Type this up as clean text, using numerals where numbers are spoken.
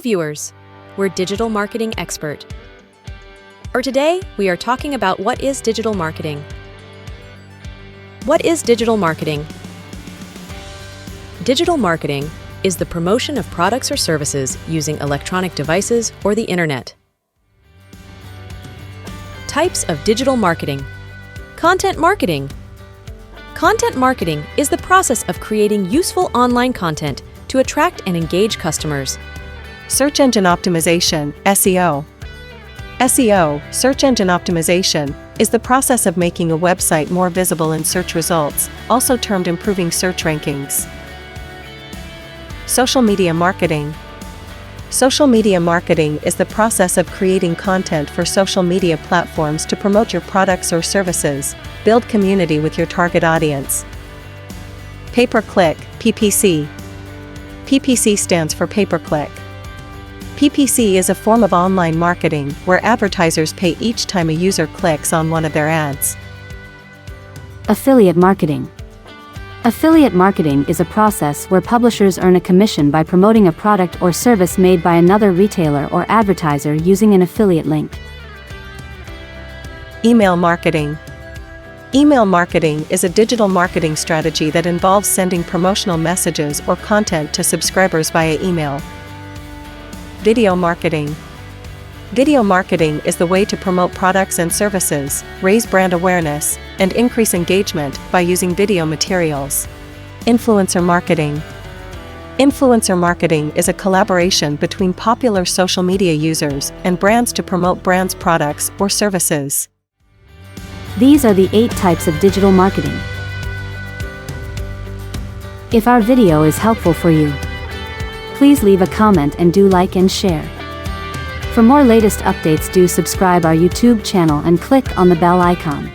viewers, we're digital marketing expert. Or today, we are talking about what is digital marketing. What is digital marketing? Digital marketing is the promotion of products or services using electronic devices or the internet. Types of digital marketing. Content marketing. Content marketing is the process of creating useful online content to attract and engage customers. Search engine optimization, SEO. SEO, search engine optimization, is the process of making a website more visible in search results, also termed improving search rankings. Social media marketing. Social media marketing is the process of creating content for social media platforms to promote your products or services, build community with your target audience. Pay-per-click, PPC. PPC stands for pay-per-click. PPC is a form of online marketing where advertisers pay each time a user clicks on one of their ads. Affiliate marketing. Affiliate marketing is a process where publishers earn a commission by promoting a product or service made by another retailer or advertiser using an affiliate link. Email marketing. Email marketing is a digital marketing strategy that involves sending promotional messages or content to subscribers via email. Video marketing. Video marketing is the way to promote products and services, raise brand awareness, and increase engagement by using video materials. Influencer marketing. Influencer marketing is a collaboration between popular social media users and brands to promote brands' products or services. These are the 8 types of digital marketing. If our video is helpful for you, please leave a comment and do like and share. For more latest updates, do subscribe our YouTube channel and click on the bell icon.